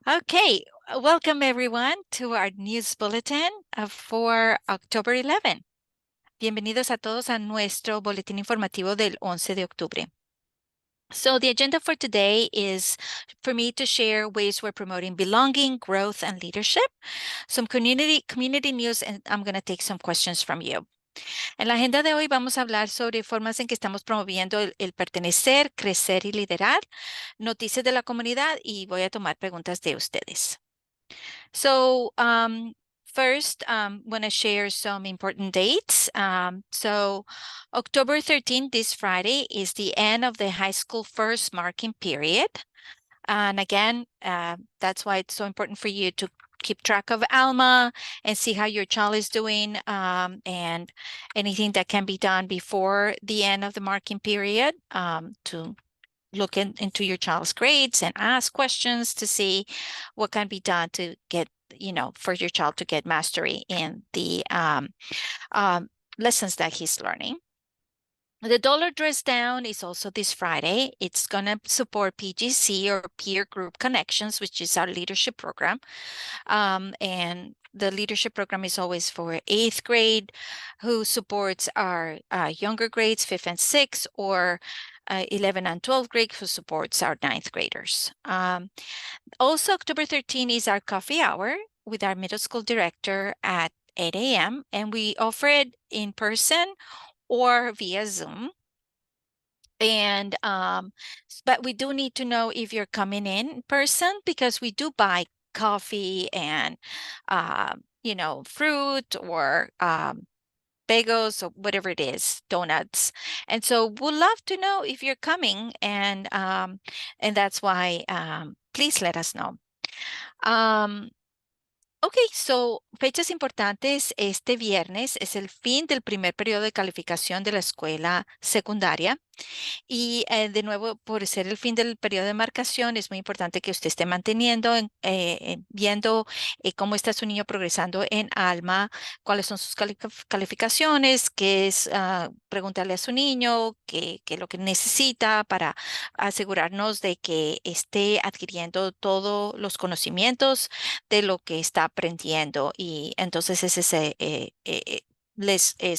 Okay, welcome everyone to our news bulletin for October 11. Bienvenidos a todos a nuestro boletín informativo del 11 de octubre. So the agenda for today is for me to share ways we're promoting belonging, growth, and leadership, some community news, and I'm going to take some questions from you. En la agenda de hoy vamos a hablar sobre formas en que estamos promoviendo el pertenecer, crecer y liderar, noticias de la comunidad y voy a tomar preguntas de ustedes. So first, want to share some important dates. So October 13th, this Friday, is the end of the high school first marking period. And again, that's why it's so important for you to keep track of Alma and see how your child is doing, and anything that can be done before the end of the marking period, to look into your child's grades and ask questions to see what can be done to get, for your child to get mastery in the lessons that he's learning. The Dollar Dress Down is also this Friday. It's going to support PGC, or Peer Group Connections, which is our leadership program. And the leadership program is always for 8th grade, who supports our younger grades, 5th and 6th, or 11th and 12th grade, who supports our 9th graders. Also, October 13 is our coffee hour with our middle school director at 8 a.m. And we offer it in person or via Zoom. And but we do need to know if you're coming in person, because we do buy coffee and fruit or bagels or whatever it is, donuts. And so we'd love to know if you're coming, and that's why please let us know. Ok, so fechas importantes. Este viernes es el fin del primer periodo de calificación de la escuela secundaria. Y de nuevo, por ser el fin del periodo de marcación, es muy importante que usted esté manteniendo, viendo cómo está su niño progresando en Alma, cuáles son sus calificaciones, qué es preguntarle a su niño qué es lo que necesita para asegurarnos de que esté adquiriendo todos los conocimientos de lo que está aprendiendo. Y entonces es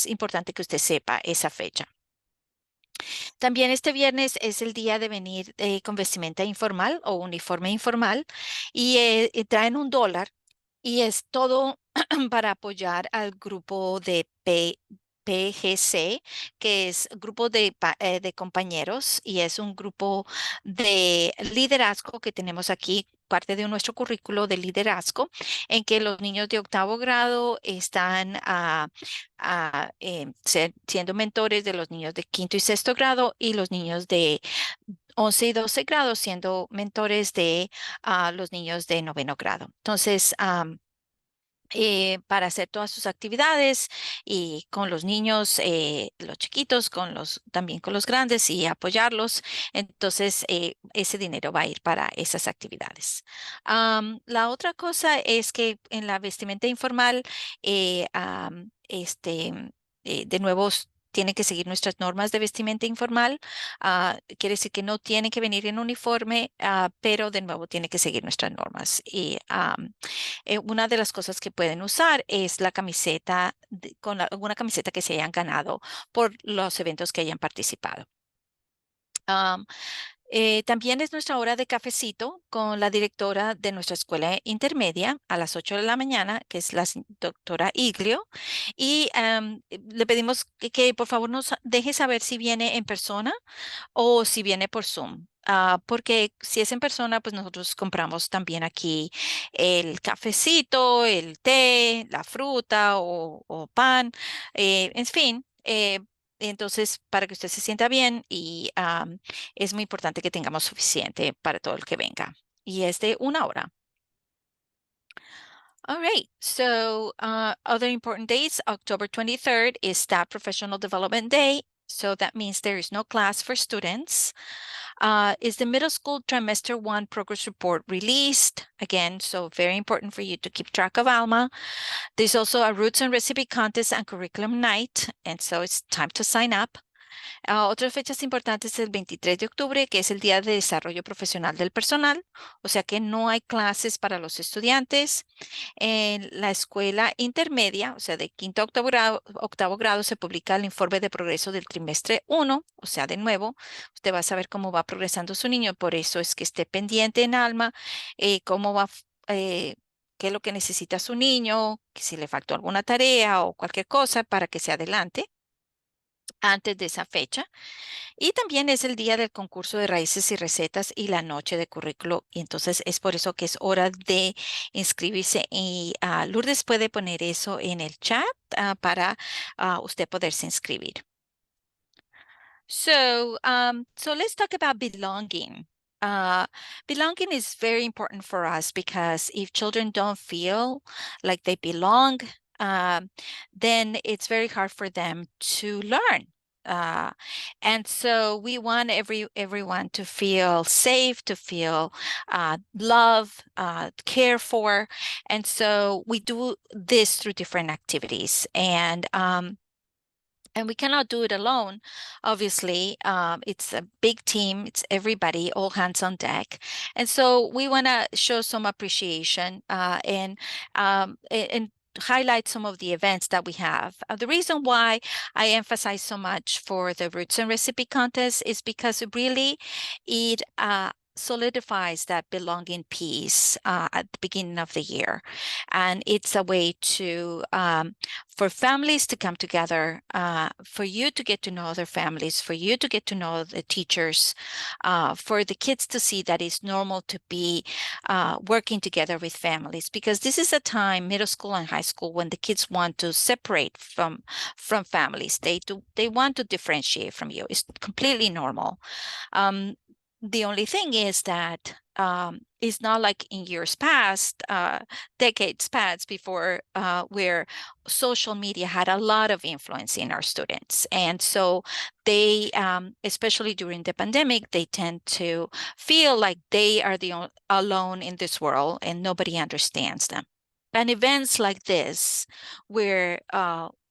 importante que usted sepa esa fecha. También este viernes es el día de venir con vestimenta informal o uniforme informal, y traen $1, y es todo para apoyar al grupo de PGC, que es grupo de compañeros, y es un grupo de liderazgo que tenemos aquí, parte de nuestro currículo de liderazgo, en que los niños de 8º grado están siendo mentores de los niños de 5º y 6º grado, y los niños de 11 y 12 grados siendo mentores de los niños de 9º grado. Entonces, para hacer todas sus actividades y con los niños, los chiquitos, también con los grandes, y apoyarlos. Entonces, ese dinero va a ir para esas actividades. La otra cosa es que en la vestimenta informal, de nuevo, tiene que seguir nuestras normas de vestimenta informal. Quiere decir que no tiene que venir en uniforme, pero de nuevo tiene que seguir nuestras normas. Y una de las cosas que pueden usar es la camiseta, alguna camiseta que se hayan ganado por los eventos que hayan participado. También es nuestra hora de cafecito con la directora de nuestra escuela intermedia a las 8 de la mañana, que es la doctora Iglio. Y le pedimos que por favor nos deje saber si viene en persona o si viene por Zoom. Porque si es en persona, pues nosotros compramos también aquí el cafecito, el té, la fruta o pan, en fin. Entonces, para que usted se sienta bien, y es muy importante que tengamos suficiente para todo el que venga. Y es de 1 hora. All right, so other important dates, October 23rd is Staff Professional Development Day. So that means there is no class for students. Is the middle school trimester 1 progress report released? Again, so very important for you to keep track of Alma. There's also a roots and recipe contest and curriculum night, and so it's time to sign up. Otras fechas importantes el 23 de octubre, que es el Día de Desarrollo Profesional del Personal, o sea que no hay clases para los estudiantes. En la escuela intermedia, o sea, de quinto a octavo grado, se publica el informe de progreso del trimestre 1, o sea, de nuevo, usted va a saber cómo va progresando su niño, por eso es que esté pendiente en Alma, cómo va, qué es lo que necesita su niño, que si le faltó alguna tarea o cualquier cosa para que se adelante antes de esa fecha. Y también es el día del concurso de raíces y recetas y la noche de currículo. Y entonces es por eso que es hora de inscribirse. Y Lourdes puede poner eso en el chat para usted poderse inscribir. So let's talk about belonging. Uh, Belonging is very important for us because if children don't feel like they belong, um, then it's very hard for them to learn. Uh, and so we want everyone to feel safe, to feel love, care for, and so we do this through different activities. And we cannot do it alone. Obviously, it's a big team. It's everybody, all hands on deck. And so we want to show some appreciation and highlight some of the events that we have. The reason why I emphasize so much for the Roots and Recipe Contest is because it solidifies that belonging piece at the beginning of the year. And it's a way for families to come together, for you to get to know other families, for you to get to know the teachers, for the kids to see that it's normal to be working together with families, because this is a time, middle school and high school, when the kids want to separate from families. They want to differentiate from you. It's completely normal. The only thing is that it's not like in years past, decades past before, where social media had a lot of influence in our students. And so they, especially during the pandemic, they tend to feel like they are alone in this world and nobody understands them. And events like this, where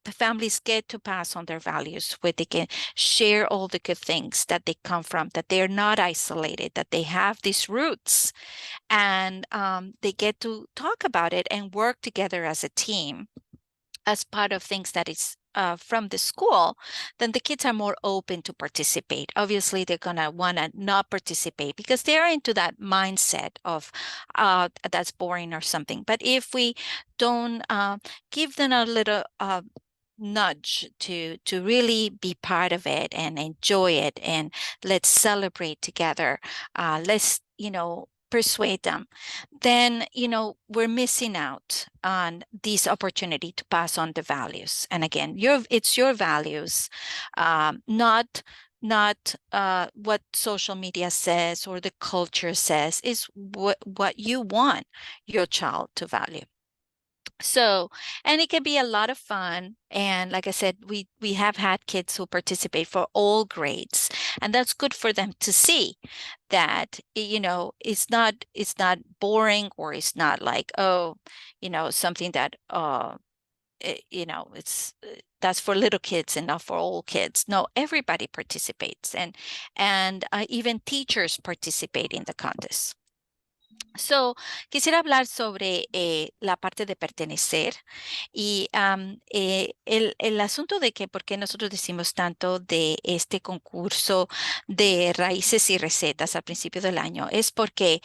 the families get to pass on their values, where they can share all the good things that they come from, that they're not isolated, that they have these roots, and they get to talk about it and work together as a team as part of things that is from the school, then the kids are more open to participate. Obviously, they're going to want to not participate because they're into that mindset of that's boring or something. But if we don't give them a little nudge to really be part of it and enjoy it, and let's celebrate together, let's persuade them, then we're missing out on this opportunity to pass on the values. And again, it's your values, not what social media says or the culture says. Is what you want your child to value. So, and it can be a lot of fun. And like I said, we have had kids who participate for all grades, and that's good for them to see that, it's not boring, or it's not like, oh, something that, it's that's for little kids and not for all kids. No, everybody participates, and even teachers participate in the contest. So, quisiera hablar sobre la parte de pertenecer y el asunto de que por qué nosotros decimos tanto de este concurso de raíces y recetas al principio del año es porque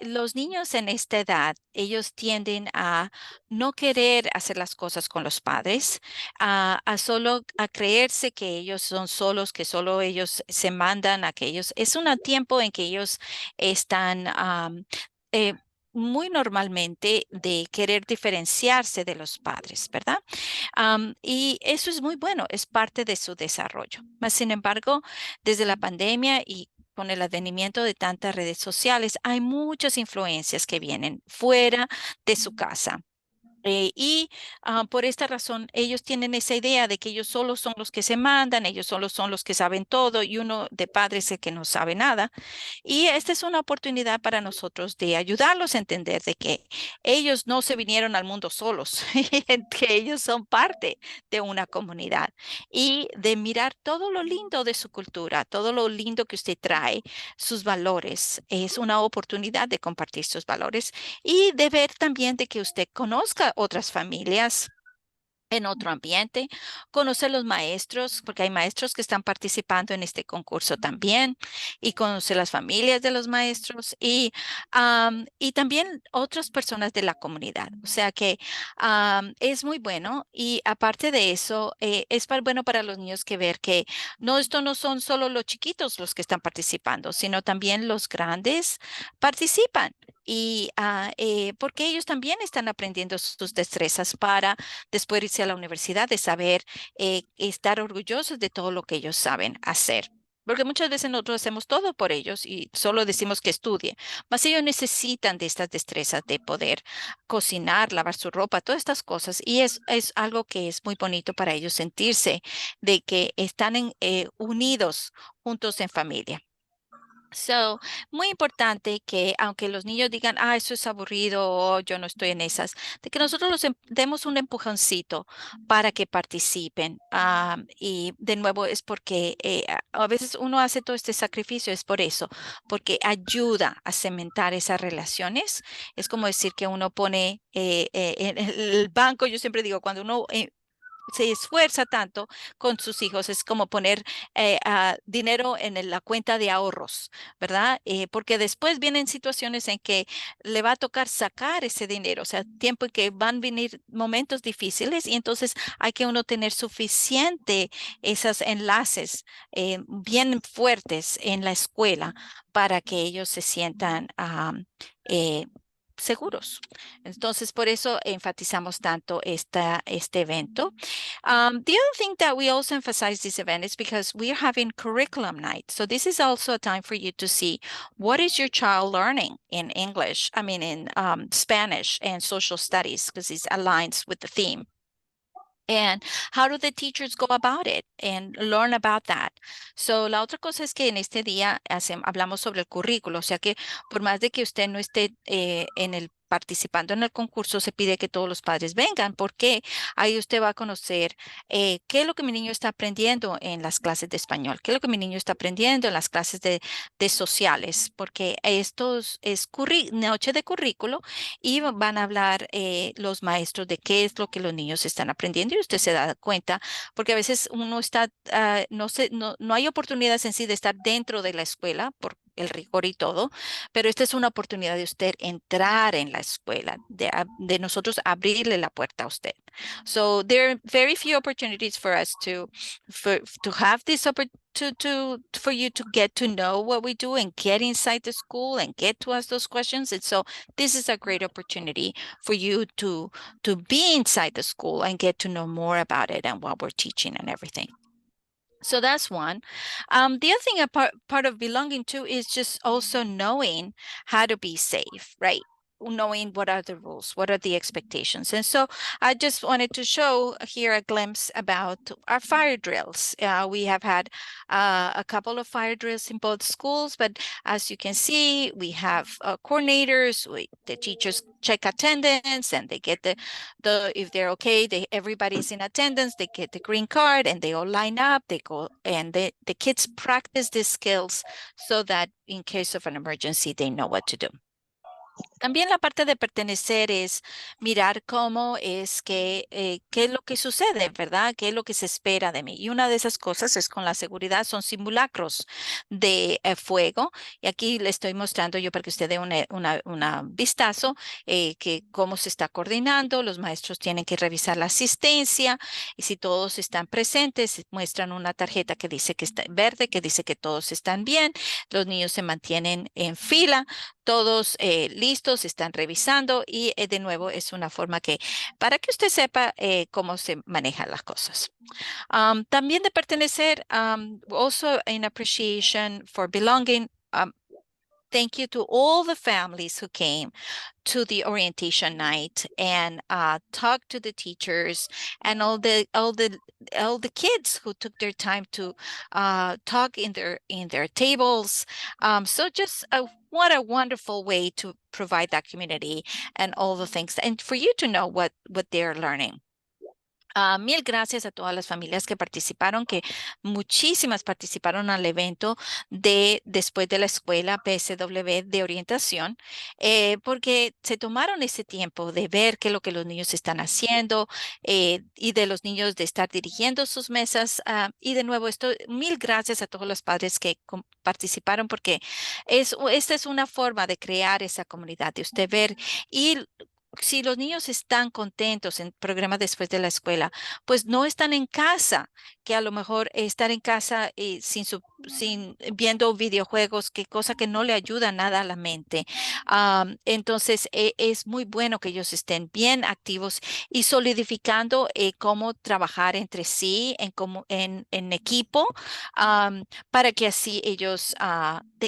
los niños en esta edad, ellos tienden a no querer hacer las cosas con los padres, a creerse que ellos son solos, que solo ellos se mandan, a que ellos, es un tiempo en que ellos están eh, muy normalmente de querer diferenciarse de los padres, ¿verdad? Y eso es muy bueno, es parte de su desarrollo. Mas, sin embargo, desde la pandemia y con el advenimiento de tantas redes sociales, hay muchas influencias que vienen fuera de su casa. Por esta razón, ellos tienen esa idea de que ellos solo son los que se mandan, ellos solo son los que saben todo y uno de padre es el que no sabe nada. Y esta es una oportunidad para nosotros de ayudarlos a entender de que ellos no se vinieron al mundo solos, que ellos son parte de una comunidad y de mirar todo lo lindo de su cultura, todo lo lindo que usted trae, sus valores. Es una oportunidad de compartir sus valores y de ver también de que usted conozca otras familias en otro ambiente, conocer los maestros, porque hay maestros que están participando en este concurso también, y conocer las familias de los maestros y también otras personas de la comunidad. O sea que es muy bueno y aparte de eso, es bueno para los niños que ver que no, esto no son solo los chiquitos los que están participando, sino también los grandes participan. Porque ellos también están aprendiendo sus destrezas para después irse a la universidad, de saber estar orgullosos de todo lo que ellos saben hacer. Porque muchas veces nosotros hacemos todo por ellos y solo decimos que estudie, mas ellos necesitan de estas destrezas de poder cocinar, lavar su ropa, todas estas cosas. Y es algo que es muy bonito para ellos sentirse de que están unidos juntos en familia. So, muy importante que aunque los niños digan, eso es aburrido o yo no estoy en esas, de que nosotros demos un empujoncito para que participen. Y de nuevo es porque a veces uno hace todo este sacrificio, es por eso, porque ayuda a cementar esas relaciones. Es como decir que uno pone en el banco, yo siempre digo, cuando uno se esfuerza tanto con sus hijos, es como poner dinero en la cuenta de ahorros, ¿verdad? Porque después vienen situaciones en que le va a tocar sacar ese dinero, o sea, tiempo en que van a venir momentos difíciles y entonces hay que uno tener suficiente esos enlaces bien fuertes en la escuela para que ellos se sientan eh, seguros. Entonces, por eso enfatizamos tanto este evento. The other thing that we also emphasize this event is because we are having curriculum night. So this is also a time for you to see what is your child learning in English, I mean in Spanish and social studies, because it aligns with the theme. And how do the teachers go about it and learn about that? So, la otra cosa es que en este día hablamos sobre el currículo, o sea que por más de que usted no esté participando en el concurso, se pide que todos los padres vengan, porque ahí usted va a conocer qué es lo que mi niño está aprendiendo en las clases de español, qué es lo que mi niño está aprendiendo en las clases de sociales, porque es noche de currículo y van a hablar los maestros de qué es lo que los niños están aprendiendo y usted se da cuenta, porque a veces uno está, no hay oportunidades en sí de estar dentro de la escuela por el rigor y todo, pero esta es una oportunidad de usted entrar en la escuela, de nosotros abrirle la puerta a usted. So there are very few opportunities for us to have this opportunity for you to get to know what we do and get inside the school and get to ask those questions. And so this is a great opportunity for you to be inside the school and get to know more about it and what we're teaching and everything. So that's one. The other thing, part of belonging to is just also knowing how to be safe, right? Knowing what are the rules, what are the expectations. And so I just wanted to show here a glimpse about our fire drills. We have had a couple of fire drills in both schools, but as you can see, we have coordinators, the teachers check attendance and they get if they're okay, everybody's in attendance, they get the green card and they all line up, they go and the kids practice these skills so that in case of an emergency, they know what to do. También la parte de pertenecer es mirar cómo es qué es lo que sucede, ¿verdad? ¿Qué es lo que se espera de mí? Y una de esas cosas es con la seguridad, son simulacros de fuego. Y aquí le estoy mostrando yo para que usted dé una vistazo que cómo se está coordinando. Los maestros tienen que revisar la asistencia y si todos están presentes, muestran una tarjeta que dice que está verde, que dice que todos están bien. Los niños se mantienen en fila todos listos, están revisando y de nuevo es una forma para que usted sepa cómo se manejan las cosas. También de pertenecer, also in appreciation for belonging, thank you to all the families who came to the orientation night and talked to the teachers and all the kids who took their time to talk in their tables. So just what a wonderful way to provide that community and all the things, and for you to know what they're learning. Mil gracias a todas las familias que participaron, que muchísimas participaron al evento de después de la escuela PSW de orientación, porque se tomaron ese tiempo de ver qué es lo que los niños están haciendo, y de los niños de estar dirigiendo sus mesas. Y de nuevo, mil gracias a todos los padres que participaron, porque esta es una forma de crear esa comunidad, de usted ver y si los niños están contentos en programas después de la escuela, pues no están en casa, que a lo mejor estar en casa sin viendo videojuegos, que cosa que no le ayuda nada a la mente. Entonces, es muy bueno que ellos estén bien activos y solidificando cómo trabajar entre sí en equipo, para que así ellos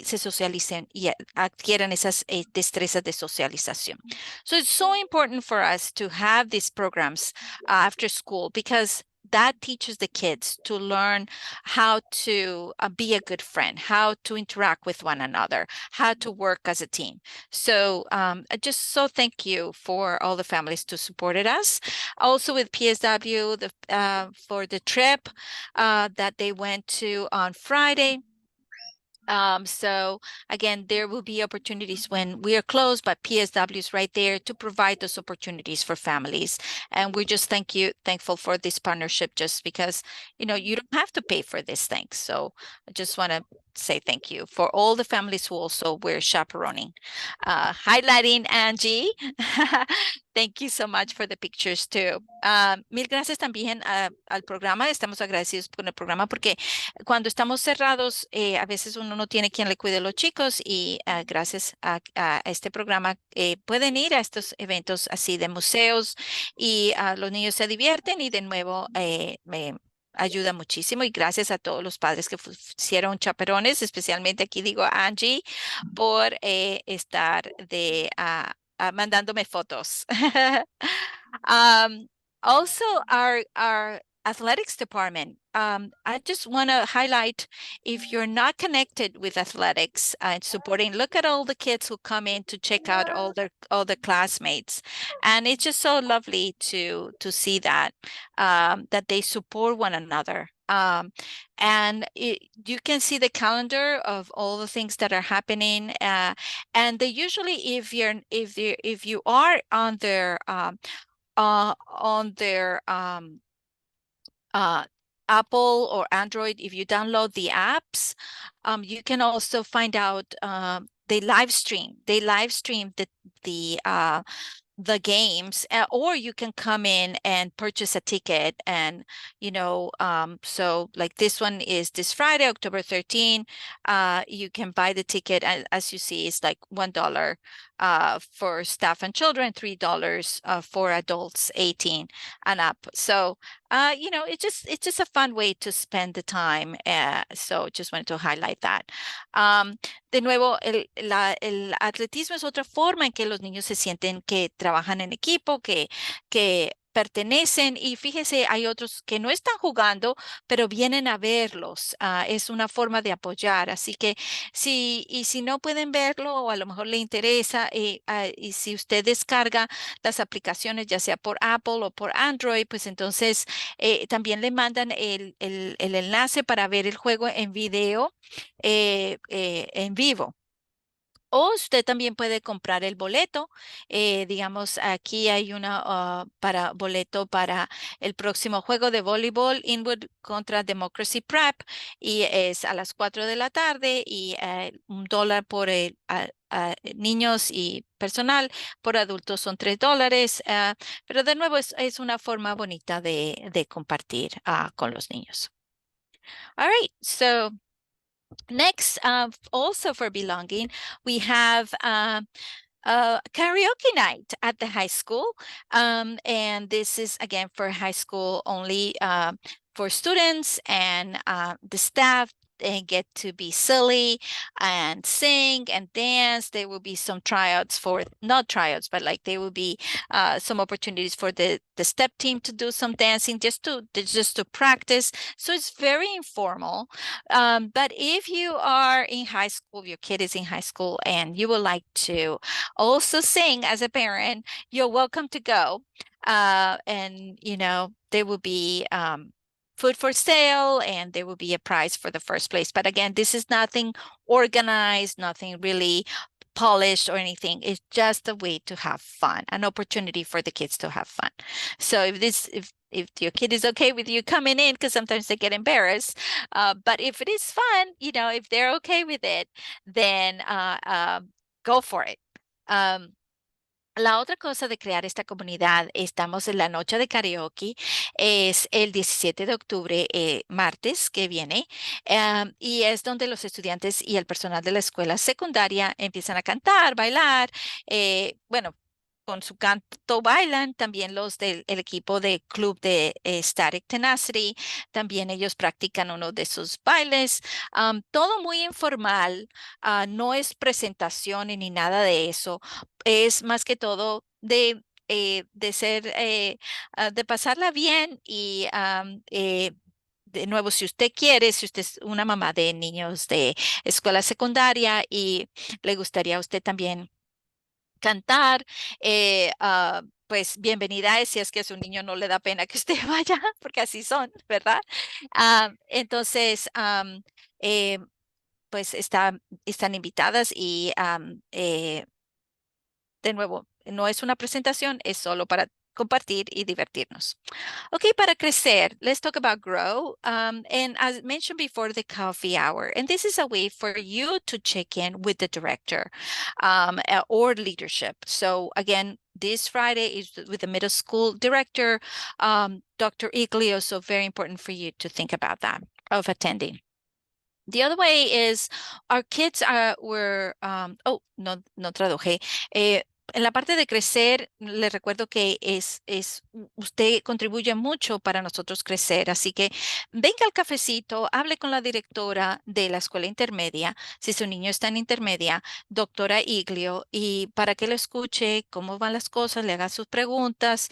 se socialicen y adquieran esas destrezas de socialización. So it's so important for us to have these programs after school, because that teaches the kids to learn how to be a good friend, how to interact with one another, how to work as a team. So just so thank you for all the families who supported us. Also with PSW for the trip that they went to on Friday. So again, there will be opportunities when we are closed, but PSW is right there to provide those opportunities for families. And we're just thankful for this partnership, just because, you don't have to pay for this thing. So I just want to say thank you for all the families who also were chaperoning. Highlighting Angie. Thank you so much for the pictures too. Mil gracias también al programa. Estamos agradecidos por el programa, porque cuando estamos cerrados, a veces uno no tiene quien le cuide a los chicos, y gracias a este programa pueden ir a estos eventos así de museos, y los niños se divierten, y de nuevo me ayuda muchísimo. Y gracias a todos los padres que hicieron chaperones, especialmente aquí digo a Angie por estar mandándome fotos. Also, our athletics department. I just want to highlight, if you're not connected with athletics and supporting, look at all the kids who come in to check out all the classmates, and it's just so lovely to see that that they support one another. And you can see the calendar of all the things that are happening, and they usually, if you are on their Apple or Android, if you download the apps, you can also find out they live stream the games, or you can come in and purchase a ticket. And so like this one is this Friday, October 13. You can buy the ticket, and as you see, it's like $1 for staff and children, $3 for adults 18 and up. So it's just a fun way to spend the time. So just wanted to highlight that. De nuevo, el atletismo es otra forma en que los niños se sienten que trabajan en equipo, que pertenecen, y fíjese, hay otros que no están jugando, pero vienen a verlos. Es una forma de apoyar, así que si no pueden verlo, o a lo mejor le interesa, y si usted descarga las aplicaciones, ya sea por Apple o por Android, pues entonces también le mandan el enlace para ver el juego en video, en vivo. O usted también puede comprar el boleto. Digamos, aquí hay una boleto para el próximo juego de voleibol, Inwood contra Democracy Prep, y es a las 4 de la tarde, y $1 por niños y personal, por adultos son $3. Pero de nuevo es una forma bonita de compartir con los niños. All right, so next, also for belonging, we have karaoke night at the high school. And this is again for high school only, for students and the staff. and get to be silly and sing and dance. There will be some tryouts for, not tryouts, but like there will be some opportunities for the step team to do some dancing just to practice. So it's very informal. But if you are in high school, your kid is in high school, and you would like to also sing as a parent, you're welcome to go. And there will be food for sale, and there will be a prize for the first place. But again, this is nothing organized, nothing really polished or anything. It's just a way to have fun, an opportunity for the kids to have fun. So if your kid is okay with you coming in, because sometimes they get embarrassed, but if it is fun, if they're okay with it, then go for it. La otra cosa de crear esta comunidad, estamos en la noche de karaoke, es el 17 de octubre, martes que viene, y es donde los estudiantes y el personal de la escuela secundaria empiezan a cantar, bailar, bueno, con su canto bailan, también los del el equipo de club de Static Tenacity, también ellos practican uno de sus bailes, todo muy informal, no es presentación ni nada de eso, es más que todo de ser, de pasarla bien y de nuevo, si usted quiere, si usted es una mamá de niños de escuela secundaria y le gustaría a usted también cantar, pues bienvenida es, si es que a su niño no le da pena que usted vaya, porque así son, ¿verdad? Entonces, eh, pues están invitadas y de nuevo, no es una presentación, es solo para compartir y divertirnos. Okay, para crecer, let's talk about grow. And as mentioned before, the coffee hour. And this is a way for you to check in with the director or leadership. So again, this Friday is with the middle school director, Dr. Iglio. So very important for you to think about that, of attending. The other way is our kids were, no, no traduje. En la parte de crecer, les recuerdo que usted contribuye mucho para nosotros crecer, así que venga al cafecito, hable con la directora de la escuela intermedia, si su niño está en intermedia, doctora Iglio, y para que lo escuche cómo van las cosas, le haga sus preguntas,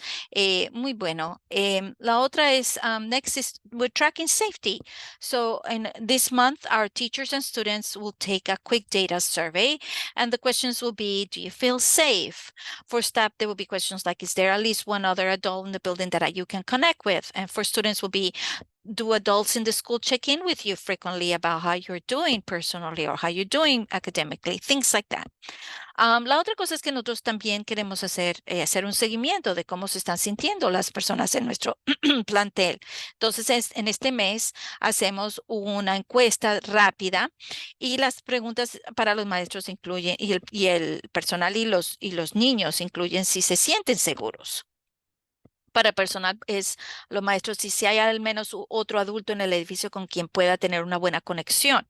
muy bueno. La otra es, next is, we're tracking safety. So in this month, our teachers and students will take a quick data survey, and the questions will be, do you feel safe? For staff, there will be questions like, is there at least one other adult in the building that you can connect with? And for students will be, do adults in the school check in with you frequently about how you're doing personally or how you're doing academically? Things like that. La otra cosa es que nosotros también queremos hacer un seguimiento de cómo se están sintiendo las personas en nuestro plantel. Entonces, en este mes hacemos una encuesta rápida y las preguntas para los maestros incluyen, y el personal y los niños incluyen si se sienten seguros. Para personal es los maestros si hay al menos otro adulto en el edificio con quien pueda tener una buena conexión,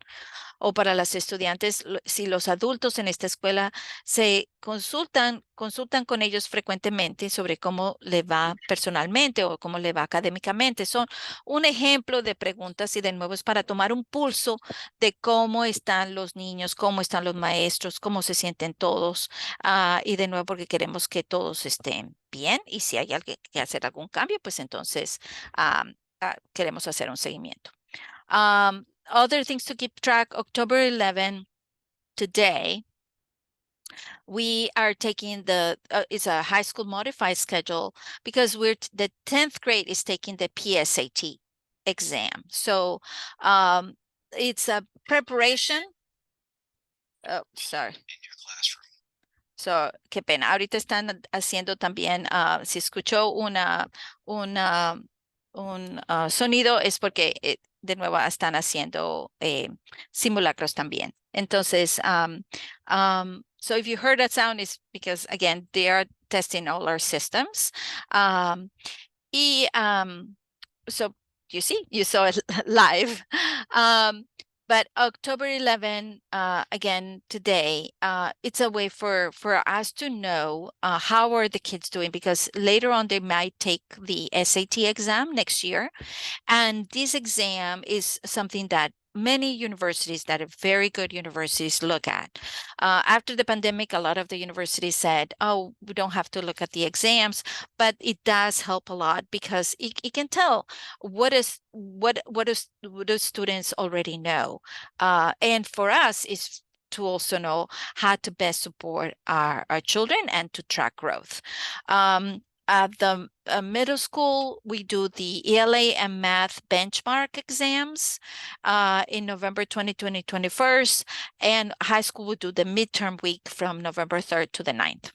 o para las estudiantes, si los adultos en esta escuela se consultan con ellos frecuentemente sobre cómo le va personalmente o cómo le va académicamente. Son un ejemplo de preguntas, y de nuevo es para tomar un pulso de cómo están los niños, cómo están los maestros, cómo se sienten todos, y de nuevo porque queremos que todos estén bien, y si hay que hacer algún cambio, pues entonces queremos hacer un seguimiento. Other things to keep track, October 11, today, we are taking it's a high school modified schedule because the 10th grade is taking the PSAT exam. So it's a preparation. Oh, sorry. In your classroom. So, qué pena. Ahorita están haciendo también, si escuchó un sonido, es porque de nuevo están haciendo simulacros también. Entonces, so if you heard that sound, it's because, again, they are testing all our systems. So you saw it live. But October 11, again, today, it's a way for us to know how are the kids doing, because later on they might take the SAT exam next year. And this exam is something that many universities that are very good universities look at. After the pandemic, a lot of the universities said, oh, we don't have to look at the exams, but it does help a lot because it can tell what do students already know. And for us, is to also know how to best support our children and to track growth. At the middle school, we do the ELA and math benchmark exams in November 2020, 21st, and high school will do the midterm week from November 3rd to the 9th.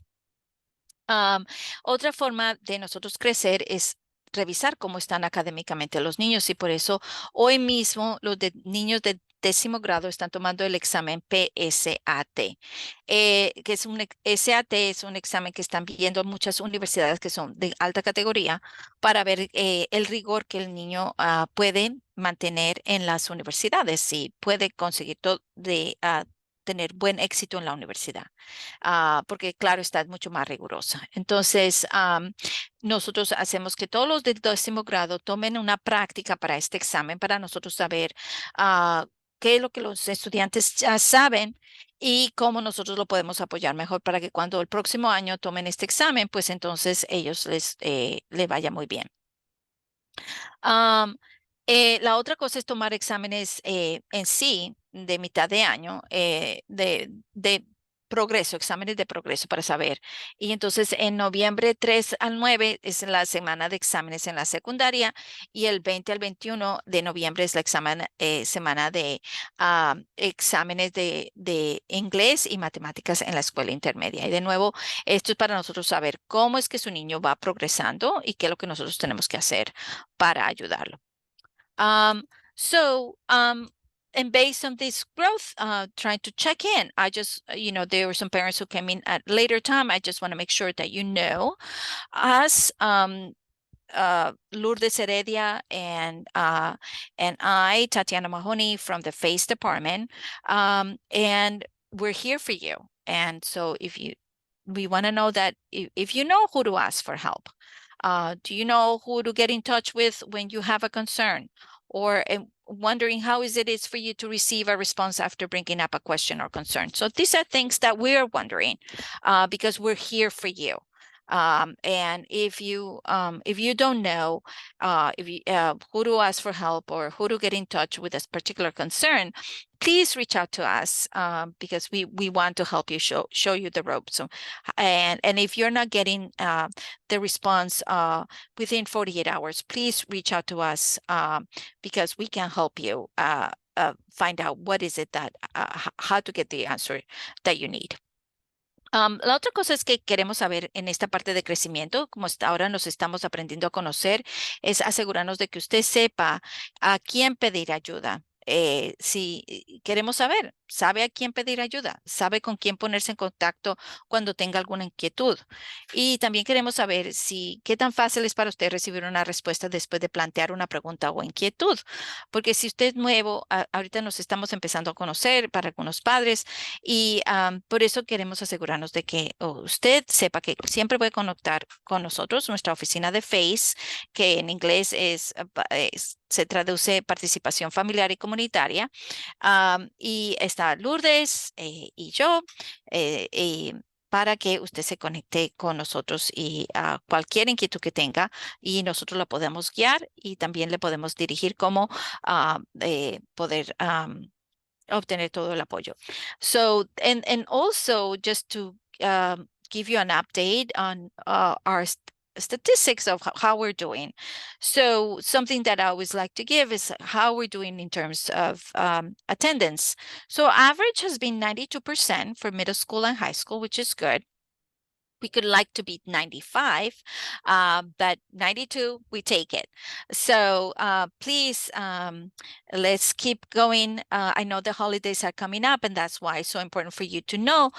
Otra forma de nosotros crecer es revisar cómo están académicamente los niños y por eso hoy mismo los niños de 10º grado están tomando el examen PSAT, que es SAT es un examen que están viendo muchas universidades que son de alta categoría para ver el rigor que el niño puede mantener en las universidades, si puede conseguir tener buen éxito en la universidad. Porque claro está, es mucho más rigurosa. Entonces, nosotros hacemos que todos los del 10º grado tomen una práctica para este examen, para nosotros saber qué es lo que los estudiantes ya saben y cómo nosotros lo podemos apoyar mejor para que cuando el próximo año tomen este examen, pues entonces ellos les vaya muy bien. La otra cosa es tomar exámenes en sí de mitad de año, de progreso, exámenes de progreso para saber. Y entonces en noviembre 3 al 9 es la semana de exámenes en la secundaria y el 20 al 21 de noviembre es la semana de exámenes de inglés y matemáticas en la escuela intermedia. Y de nuevo, esto es para nosotros saber cómo es que su niño va progresando y qué es lo que nosotros tenemos que hacer para ayudarlo. So, and based on this growth, trying to check in, I just, there were some parents who came in at later time. I just want to make sure that you know us, Lourdes Heredia and I, Tatiana Mahoney from the FACE department, and we're here for you. And so we want to know that if you know who to ask for help, do you know who to get in touch with when you have a concern? Or wondering how is for you to receive a response after bringing up a question or concern. So these are things that we're wondering because we're here for you. And if you don't know who to ask for help or who to get in touch with a particular concern, please reach out to us because we want to help you show you the ropes. So, and if you're not getting the response within 48 hours, please reach out to us because we can help you find out what is it that how to get the answer that you need. La otra cosa es que queremos saber en esta parte de crecimiento, como hasta ahora nos estamos aprendiendo a conocer, es asegurarnos de que usted sepa a quién pedir ayuda. Si queremos saber, sabe a quién pedir ayuda, sabe con quién ponerse en contacto cuando tenga alguna inquietud. Y también queremos saber qué tan fácil es para usted recibir una respuesta después de plantear una pregunta o inquietud. Porque si usted es nuevo, ahorita nos estamos empezando a conocer para algunos padres y por eso queremos asegurarnos de que usted sepa que siempre puede conectar con nosotros, nuestra oficina de FACE, que en inglés se traduce participación familiar y comunitaria. Y está Lourdes y yo. Para que usted se conecte con nosotros y cualquier inquietud que tenga y nosotros la podemos guiar y también le podemos dirigir cómo poder obtener todo el apoyo. So, and also just to give you an update on our statistics of how we're doing. So something that I always like to give is how we're doing in terms of attendance. So average has been 92% for middle school and high school, which is good. We could like to beat 95, but 92, we take it. So please, let's keep going. I know the holidays are coming up, and that's why it's so important for you to know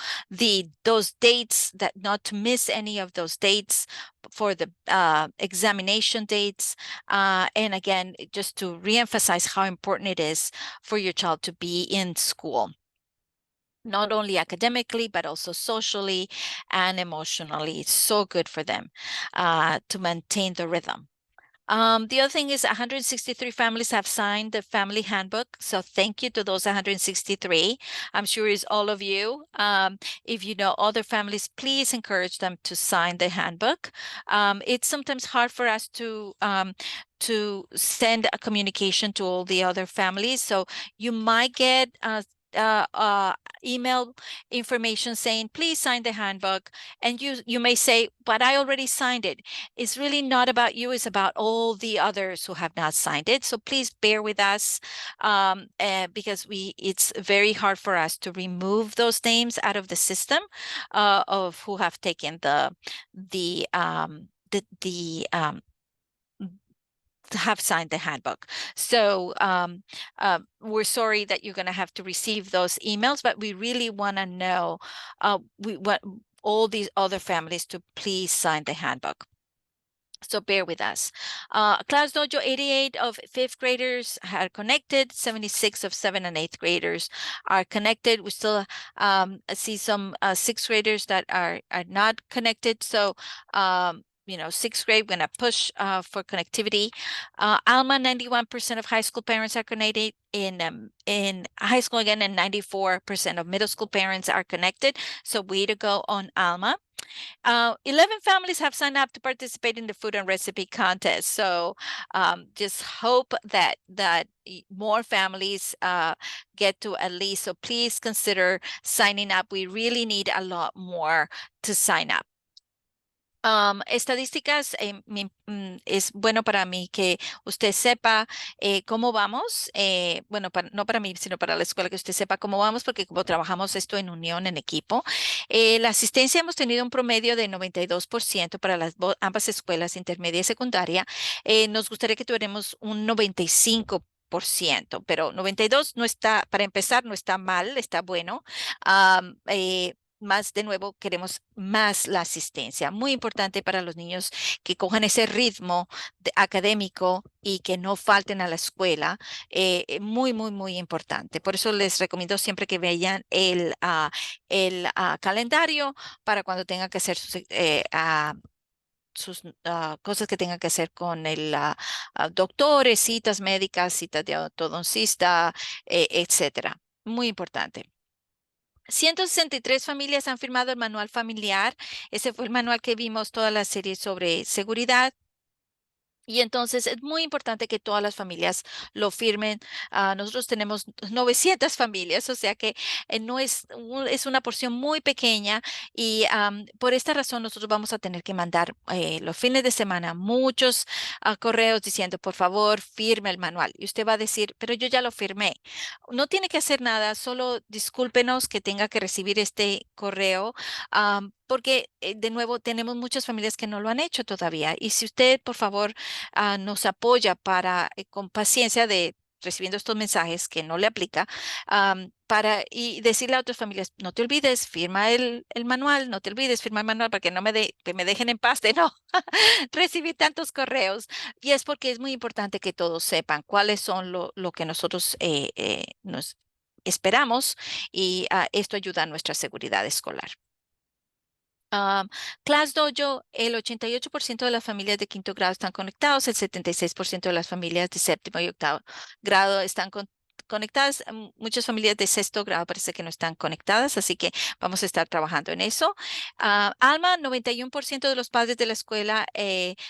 those dates, that not to miss any of those dates for the examination dates. And again, just to reemphasize how important it is for your child to be in school, not only academically, but also socially and emotionally. It's so good for them to maintain the rhythm. The other thing is 163 families have signed the family handbook. So thank you to those 163. I'm sure it's all of you. If you know other families, please encourage them to sign the handbook. It's sometimes hard for us to send a communication to all the other families. So you might get uh, uh, email information saying, please sign the handbook. And you may say, but I already signed it. It's really not about you, it's about all the others who have not signed it. So please bear with us because it's very hard for us to remove those names out of the system of who have taken the have signed the handbook. So we're sorry that you're going to have to receive those emails, but we really want to know we want all these other families to please sign the handbook. So bear with us. Class Dojo, 88 of fifth graders are connected. 76 of seventh and eighth graders are connected. We still see some sixth graders that are not connected. So, sixth grade, we're going to push for connectivity. Alma, 91% of high school parents are connected. In high school again, and 94% of middle school parents are connected. So way to go on Alma. 11 families have signed up to participate in the food and recipe contest. So just hope that more families get to at least. So please consider signing up. We really need a lot more to sign up. Estadísticas, es bueno para mí que usted sepa cómo vamos, bueno, no para mí, sino para la escuela, que usted sepa cómo vamos, porque como trabajamos esto en unión, en equipo, la asistencia hemos tenido un promedio de 92% para ambas escuelas, intermedia y secundaria. Nos gustaría que tuviéramos un 95%, pero 92 no está, para empezar, no está mal, está bueno. Más de nuevo, queremos más la asistencia. Muy importante para los niños que cojan ese ritmo académico y que no falten a la escuela. Muy, muy, muy importante. Por eso les recomiendo siempre que vean el calendario para cuando tengan que hacer sus cosas que tengan que hacer con el doctores, citas médicas, citas de ortodoncista, etcétera. Muy importante. 163 familias han firmado el manual familiar. Ese fue el manual que vimos toda la serie sobre seguridad. Y entonces es muy importante que todas las familias lo firmen. Nosotros tenemos 900 familias, o sea que no es una porción muy pequeña y por esta razón nosotros vamos a tener que mandar los fines de semana muchos correos diciendo, por favor, firme el manual. Y usted va a decir, pero yo ya lo firmé. No tiene que hacer nada, solo discúlpenos que tenga que recibir este correo. Porque de nuevo tenemos muchas familias que no lo han hecho todavía. Y si usted, por favor, nos apoya para, con paciencia de recibiendo estos mensajes que no le aplica, y decirle a otras familias, no te olvides, firma el manual, no te olvides, firma el manual para que que me dejen en paz de no recibir tantos correos. Y es porque es muy importante que todos sepan cuáles son lo que nosotros nos esperamos y esto ayuda a nuestra seguridad escolar. Um, Class Dojo, el 88% de las familias de quinto grado están conectados, el 76% de las familias de séptimo y octavo grado están conectadas. Muchas familias de sexto grado parece que no están conectadas, así que vamos a estar trabajando en eso. Alma, 91% de los padres de la escuela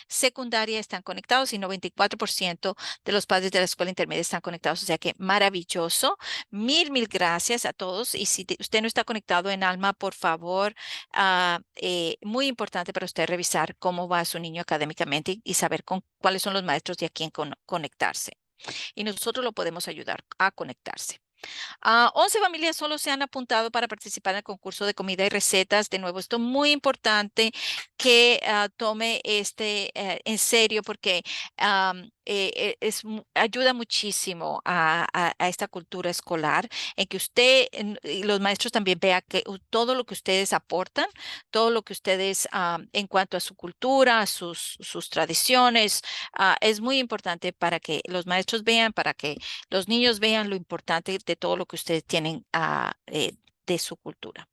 secundaria están conectados y 94% de los padres de la escuela intermedia están conectados, o sea que maravilloso. Mil gracias a todos. Y si usted no está conectado en Alma, por favor, muy importante para usted revisar cómo va su niño académicamente y saber cuáles son los maestros y a quién conectarse. Y nosotros lo podemos ayudar a conectarse. 11 familias solo se han apuntado para participar en el concurso de comida y recetas. De nuevo, esto es muy importante que tome en serio porque ayuda muchísimo a esta cultura escolar en que usted y los maestros también vean que todo lo que ustedes aportan, todo lo que ustedes en cuanto a su cultura, a sus tradiciones, es muy importante para que los maestros vean, para que los niños vean lo importante de todo lo que ustedes tienen de su cultura.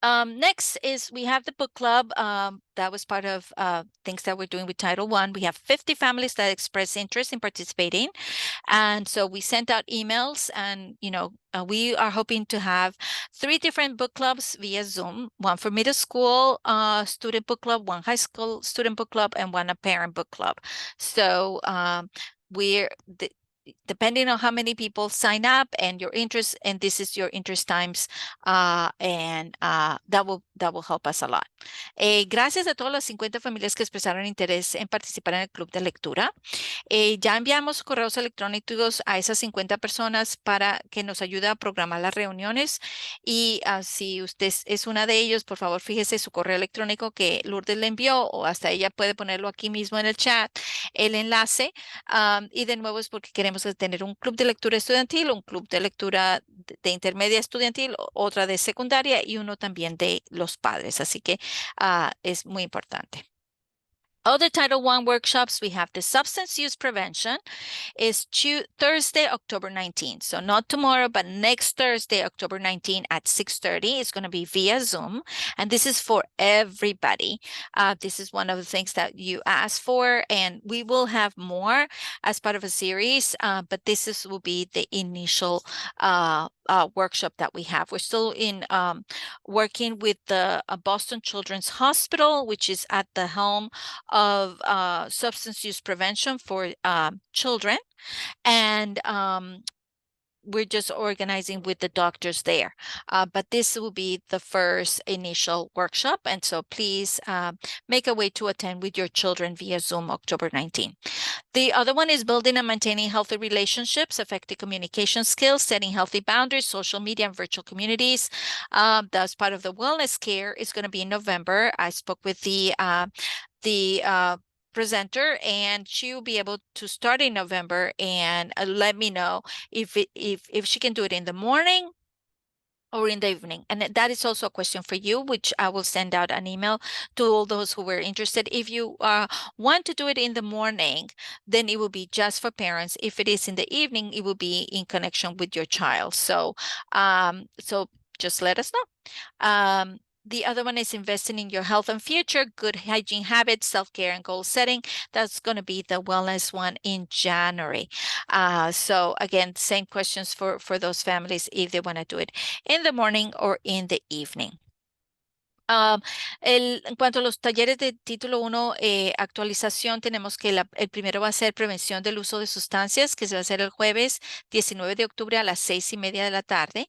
Next is we have the book club. That was part of things that we're doing with Title I. We have 50 families that express interest in participating. And so we sent out emails and, we are hoping to have 3 different book clubs via Zoom, one for middle school student book club, one high school student book club, and one a parent book club. So we're depending on how many people sign up and your interest, and this is your interest times, and that will help us a lot. Gracias a todas las 50 familias que expresaron interés en participar en el club de lectura. Ya enviamos correos electrónicos a esas 50 personas para que nos ayude a programar las reuniones y si usted es una de ellos, por favor fíjese su correo electrónico que Lourdes le envió o hasta ella puede ponerlo aquí mismo en el chat, el enlace. Y de nuevo es porque queremos tener un club de lectura estudiantil, un club de lectura de intermedia estudiantil, otra de secundaria y uno también de los padres. Así que es muy importante. Other Title I workshops, we have the substance use prevention is Thursday, October 19th. So not tomorrow, but next Thursday, October 19th at 6:30. It's going to be via Zoom. And this is for everybody. This is one of the things that you asked for. And we will have more as part of a series, but will be the initial workshop that we have. We're still in working with the Boston Children's Hospital, which is at the helm of substance use prevention for children. And we're just organizing with the doctors there. But this will be the first initial workshop. And so please make a way to attend with your children via Zoom October 19th. The other one is building and maintaining healthy relationships, effective communication skills, setting healthy boundaries, social media and virtual communities. That's part of the wellness care. Is going to be in November. I spoke with the presenter and she will be able to start in November and let me know if she can do it in the morning or in the evening. And that is also a question for you, which I will send out an email to all those who were interested. If you want to do it in the morning, then it will be just for parents. If it is in the evening, it will be in connection with your child. So just let us know. The other one is investing in your health and future, good hygiene habits, self-care, and goal setting. That's going to be the wellness one in January. So again, same questions for those families if they want to do it in the morning or in the evening. En cuanto a los talleres de título 1, actualización, tenemos que el primero va a ser prevención del uso de sustancias, que se va a hacer el jueves 19 de octubre a las 6:30 de la tarde.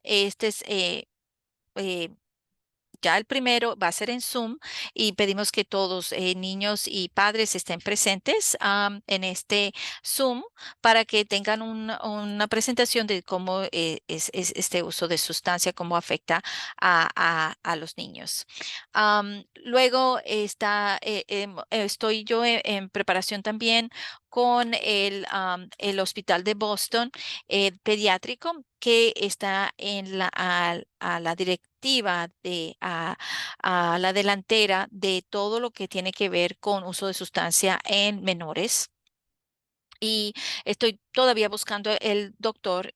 Este es ya el primero va a ser en Zoom y pedimos que todos niños y padres estén presentes en este Zoom para que tengan una presentación de cómo es este uso de sustancia, cómo afecta a los niños. Luego estoy yo en preparación también con el Hospital de Boston pediátrico que está a la directiva a la delantera de todo lo que tiene que ver con uso de sustancia en menores. Y estoy todavía buscando el doctor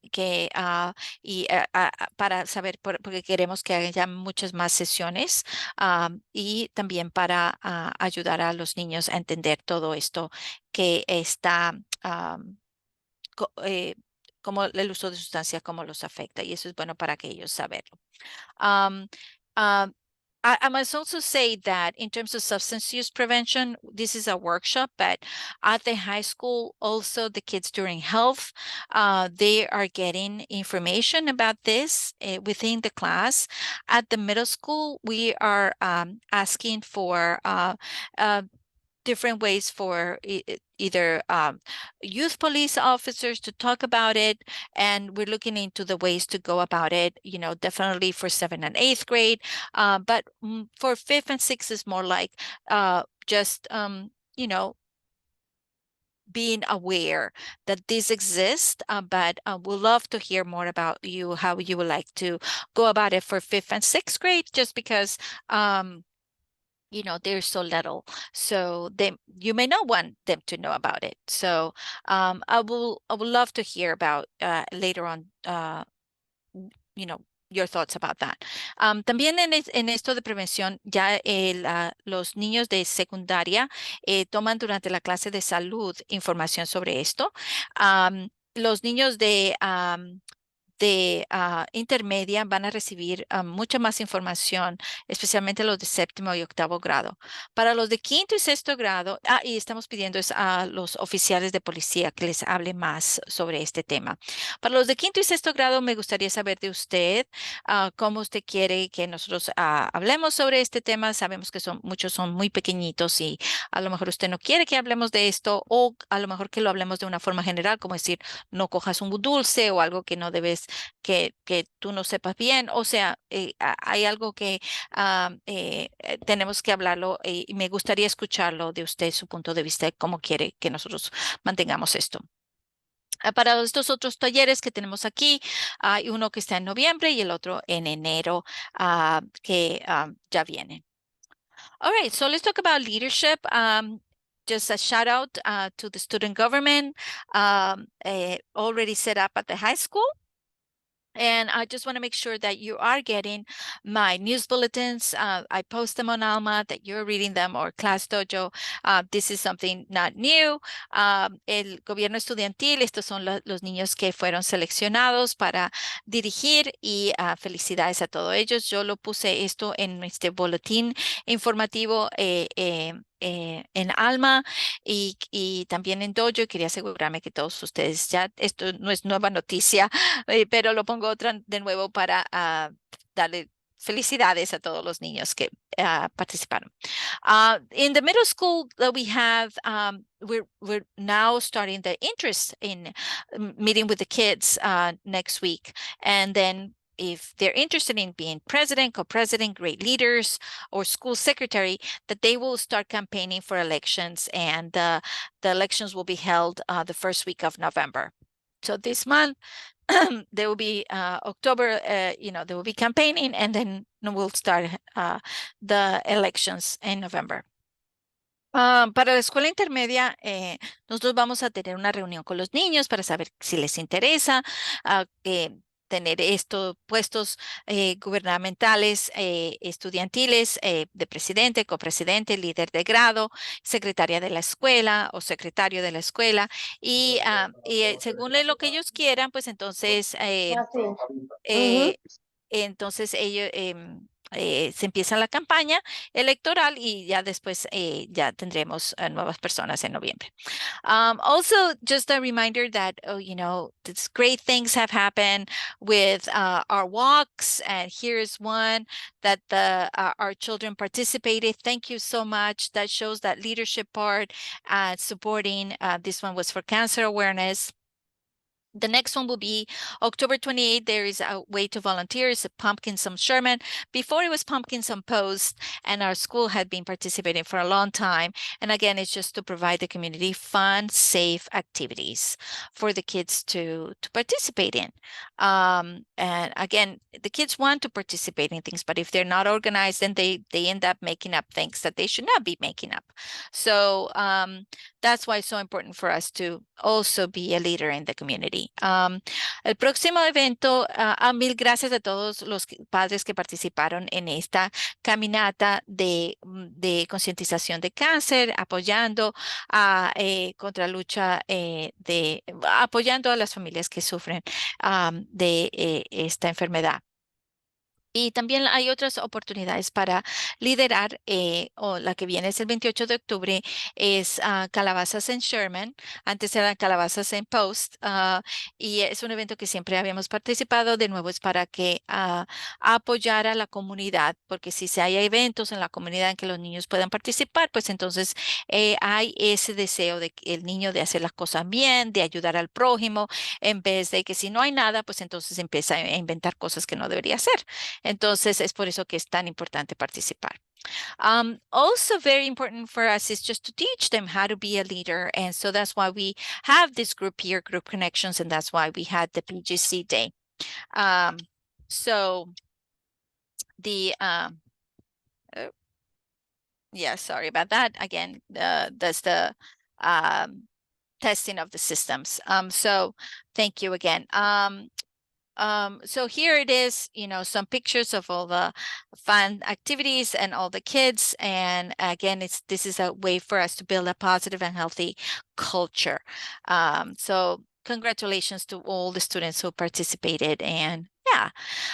para saber, porque queremos que haya muchas más sesiones y también para ayudar a los niños a entender todo esto que está como el uso de sustancia, cómo los afecta. Y eso es bueno para que ellos saberlo. Um, um, I must also say that in terms of substance use prevention, this is a workshop, but at the high school, also the kids during health, they are getting information about this within the class. At the middle school, we are asking for different ways for either youth police officers to talk about it, and we're looking into the ways to go about it, definitely for 7th and 8th grade, but for 5th and 6th is more like just being aware that this exists, but we'll love to hear more about how you would like to go about it for 5th and 6th grade, just because they're so little, so you may not want them to know about it. So I would love to hear about later on, your thoughts about that. También en esto de prevención, ya los niños de secundaria toman durante la clase de salud información sobre esto. Los niños de intermedia van a recibir mucha más información, especialmente los de séptimo y octavo grado. Para los de quinto y sexto grado, y estamos pidiendo a los oficiales de policía que les hable más sobre este tema. Para los de quinto y sexto grado, me gustaría saber de usted cómo usted quiere que nosotros hablemos sobre este tema. Sabemos que muchos son muy pequeñitos y a lo mejor usted no quiere que hablemos de esto o a lo mejor que lo hablemos de una forma general, como decir, no cojas un dulce o algo que no debes que tú no sepas bien. O sea, hay algo que tenemos que hablarlo y me gustaría escucharlo de usted, su punto de vista, de cómo quiere que nosotros mantengamos esto. Para estos otros talleres que tenemos aquí, hay uno que está en noviembre y el otro en enero, que ya viene. All right, so let's talk about leadership. Just a shout out to the student government already set up at the high school. And I just want to make sure that you are getting my news bulletins. I post them on Alma, that you're reading them, or Class Dojo. This is something not new. El gobierno estudiantil, estos son los niños que fueron seleccionados para dirigir y felicidades a todos ellos. Yo lo puse esto en este boletín informativo en Alma y también en Dojo. Quería asegurarme que todos ustedes ya, esto no es nueva noticia, pero lo pongo de nuevo para darle felicidades a todos los niños que participaron. In the middle school that we have, we're now starting the interest in meeting with the kids next week. And then if they're interested in being president, co-president, great leaders, or school secretary, that they will start campaigning for elections, and the elections will be held the first week of November. So this month, there will be October, there will be campaigning, and then we'll start the elections in November. Para la escuela intermedia, nosotros vamos a tener una reunión con los niños para saber si les interesa tener estos puestos gubernamentales, estudiantiles, de presidente, copresidente, líder de grado, secretaria de la escuela o secretario de la escuela. Y según lo que ellos quieran, pues entonces Ujú. entonces ellos se empieza la campaña electoral y ya después ya tendremos nuevas personas en noviembre. Also, just a reminder that, these great things have happened with our walks, and here's one that our children participated. Thank you so much. That shows that leadership part, supporting. This one was for cancer awareness. The next one will be October 28th. There is a way to volunteer. It's a Pumpkin Some Sherman. Before it was Pumpkin Some Post, and our school had been participating for a long time. And again, it's just to provide the community fun, safe activities for the kids to participate in. And again, the kids want to participate in things, but if they're not organized, then they end up making up things that they should not be making up. So that's why it's so important for us to also be a leader in the community. El próximo evento, mil gracias a todos los padres que participaron en esta caminata de concientización de cáncer, apoyando contra la lucha apoyando a las familias que sufren de esta enfermedad. Y también hay otras oportunidades para liderar, o la que viene es el 28 de octubre, es Calabazas en Sherman. Antes eran Calabazas en Post, y es un evento que siempre habíamos participado. De nuevo, es para que apoyar a la comunidad, porque si hay eventos en la comunidad en que los niños puedan participar, pues entonces hay ese deseo de el niño de hacer las cosas bien, de ayudar al prójimo, en vez de que si no hay nada, pues entonces empieza a inventar cosas que no debería hacer. Entonces, es por eso que es tan importante participar. Also very important for us is just to teach them how to be a leader. And so that's why we have this peer group connections, and that's why we had the PGC Day. So the, yeah, sorry about that. Again, that's the testing of the systems. So thank you again. So here it is, some pictures of all the fun activities and all the kids. And again, this is a way for us to build a positive and healthy culture. So congratulations to all the students who participated. And yeah,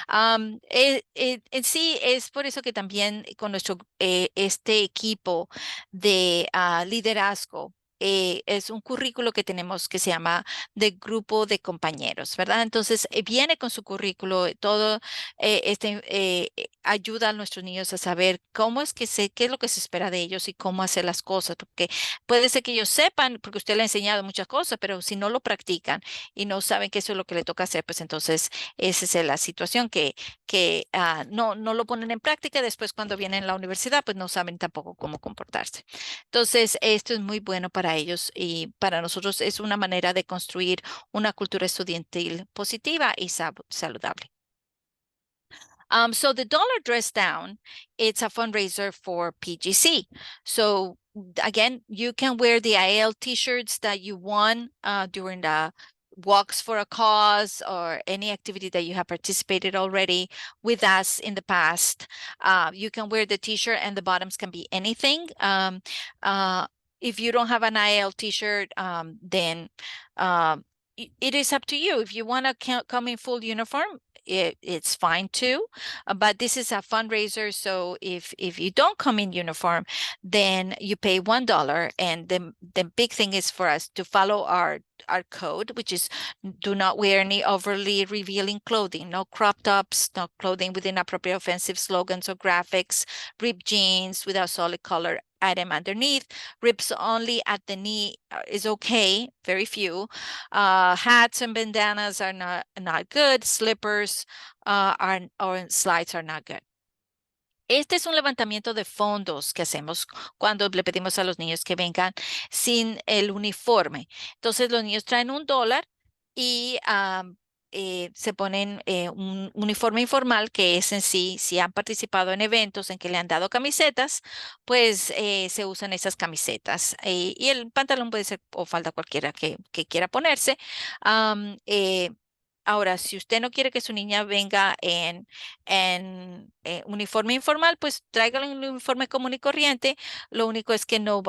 en sí es por eso que también con nuestro este equipo de liderazgo. Es un currículo que tenemos que se llama de grupo de compañeros, ¿verdad? Entonces, viene con su currículo, todo ayuda a nuestros niños a saber cómo es que qué es lo que se espera de ellos y cómo hacer las cosas, porque puede ser que ellos sepan, porque usted le ha enseñado muchas cosas, pero si no lo practican y no saben que eso es lo que le toca hacer, pues entonces esa es la situación que no lo ponen en práctica. Después, cuando vienen a la universidad, pues no saben tampoco cómo comportarse. Entonces, esto es muy bueno para ellos y para nosotros es una manera de construir una cultura estudiantil positiva y saludable. So the Dollar Dress Down, it's a fundraiser for PGC. So again, you can wear the IL t-shirts that you won during the walks for a cause or any activity that you have participated already with us in the past. You can wear the t-shirt and the bottoms can be anything. If you don't have an IL t-shirt, then it is up to you. If you want to come in full uniform, it's fine too. But this is a fundraiser, so if you don't come in uniform, then you pay $1. And the big thing is for us to follow our code, which is do not wear any overly revealing clothing, no crop tops, no clothing with inappropriate offensive slogans or graphics, ripped jeans without solid color item underneath, rips only at the knee is okay, very few. Hats and bandanas are not good. Slippers or slides are not good. Este es un levantamiento de fondos que hacemos cuando le pedimos a los niños que vengan sin el uniforme. Entonces los niños traen $1 y se ponen un uniforme informal que es en sí, si han participado en eventos en que le han dado camisetas, pues se usan esas camisetas. Y el pantalón puede ser o falda cualquiera que quiera ponerse. Am, eh, Ahora, si usted no quiere que su niña venga en uniforme informal, pues tráigalo en un uniforme común y corriente. Lo único es que no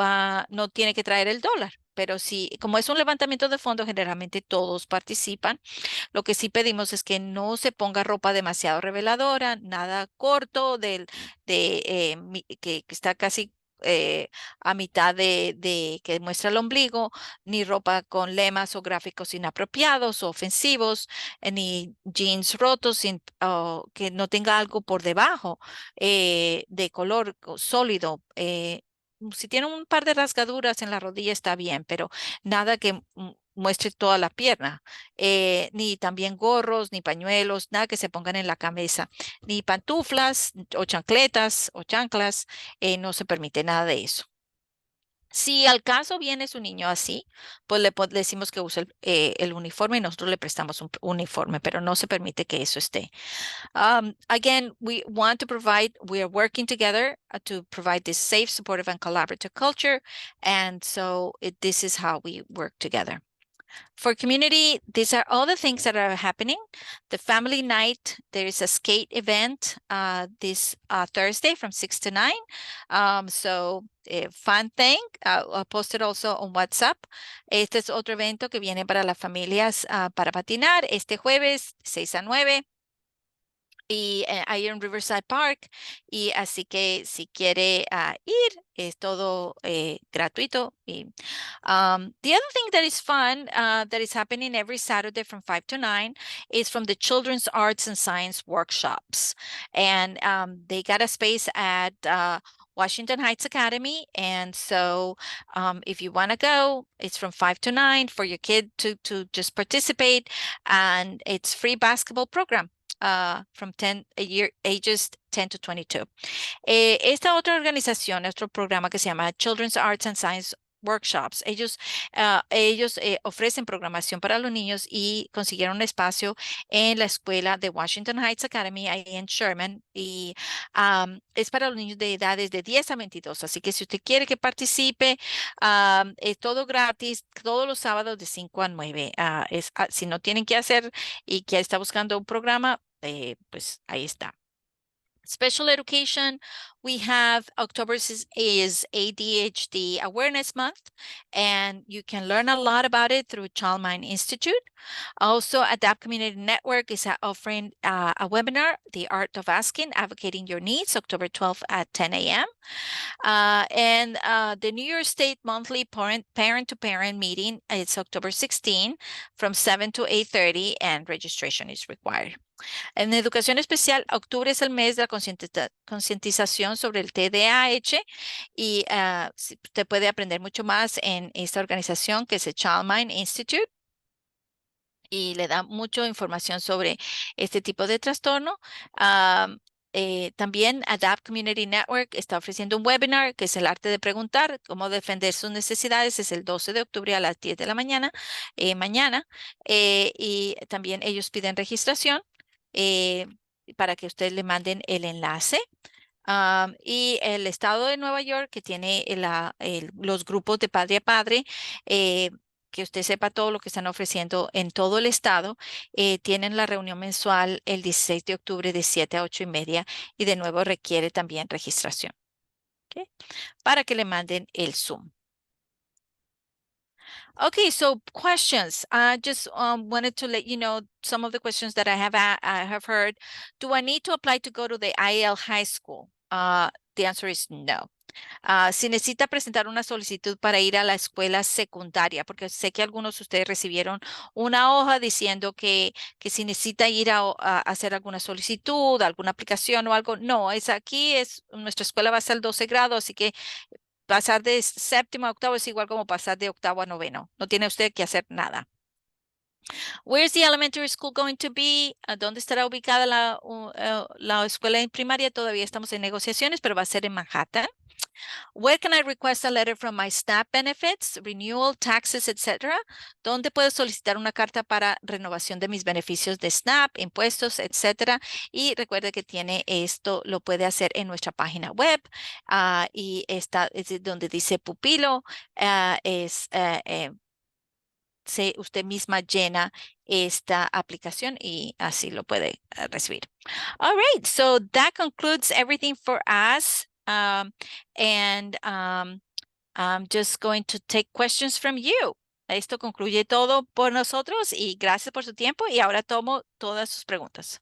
tiene que traer el dólar. Pero sí, como es un levantamiento de fondos, generalmente todos participan. Lo que sí pedimos es que no se ponga ropa demasiado reveladora, nada corto que está casi a mitad de que muestra el ombligo, ni ropa con lemas o gráficos inapropiados o ofensivos, ni jeans rotos que no tenga algo por debajo de color sólido. Si tiene un par de rasgaduras en la rodilla está bien, pero nada que muestre toda la pierna. Ni también gorros, ni pañuelos, nada que se pongan en la cabeza, ni pantuflas o chancletas o chanclas, no se permite nada de eso. Si al caso viene su niño así, pues le decimos que use el uniforme y nosotros le prestamos un uniforme, pero no se permite que eso esté. Again, we are working together to provide this safe, supportive, and collaborative culture. And so this is how we work together. For community, these are all the things that are happening. The family night, there is a skate event this Thursday from 6 to 9. So, fun thing. I'll post it also on WhatsApp. Este es otro evento que viene para las familias para patinar este jueves 6 a 9 y ahí en Riverside Park. Y así que si quiere ir, es todo gratuito. The other thing that is fun that is happening every Saturday from 5 to 9 is from the Children's Arts and Science workshops. And they got a space at Washington Heights Academy. And so if you want to go, it's from 5 to 9 for your kid to just participate. And it's free basketball program. From ages 10 to 22. Esta otra organización, nuestro programa que se llama Children's Arts and Science workshops. Ellos ofrecen programación para los niños y consiguieron un espacio en la escuela de Washington Heights Academy, ahí en Sherman, y es para los niños de edades de 10 a 22. Así que si usted quiere que participe, es todo gratis, todos los sábados de 5 a 9. Si no tienen que hacer y que está buscando un programa, pues ahí está. Special education, we have October is ADHD Awareness Month, and you can learn a lot about it through Child Mind Institute. Also, Adapt Community Network is offering a webinar, The Art of Asking, Advocating Your Needs, October 12th at 10 a.m. And the New York State Monthly Parent-to-Parent meeting, it's October 16 from 7 to 8:30, and registration is required. En educación especial, octubre es el mes de la concientización sobre el TDAH y usted puede aprender mucho más en esta organización que es el Child Mind Institute y le da mucha información sobre este tipo de trastorno. También Adapt Community Network está ofreciendo un webinar que es el arte de preguntar, cómo defender sus necesidades. Es el 12 de octubre a las 10 de la mañana, y también ellos piden registración eh, para que ustedes le manden el enlace. Y el estado de Nueva York, que tiene los grupos de padre a padre, que usted sepa todo lo que están ofreciendo en todo el estado, tienen la reunión mensual el 16 de octubre de 7 a 8:30 y de nuevo requiere también registración, ¿ok? Para que le manden el Zoom. Okay, so questions. I just wanted to let you know some of the questions that I have heard. Do I need to apply to go to the IL high school? The answer is no. Si necesita presentar una solicitud para ir a la escuela secundaria, porque sé que algunos de ustedes recibieron una hoja diciendo que si necesita ir a hacer alguna solicitud, alguna aplicación o algo. No, nuestra escuela va a ser el 12 grado, así que pasar de séptimo a octavo es igual como pasar de octavo a noveno. No tiene usted que hacer nada. Where's the elementary school going to be? ¿Dónde estará ubicada la escuela primaria? Todavía estamos en negociaciones, pero va a ser en Manhattan. Where can I request a letter from my SNAP benefits, renewal, taxes, etc.? ¿Dónde puedo solicitar una carta para renovación de mis beneficios de SNAP, impuestos, etcétera? Y recuerde que lo puede hacer en nuestra página web, y está es donde dice pupilo, usted misma llena esta aplicación y así lo puede recibir. All right, so that concludes everything for us. And I'm just going to take questions from you. Esto concluye todo por nosotros y gracias por su tiempo y ahora tomo todas sus preguntas.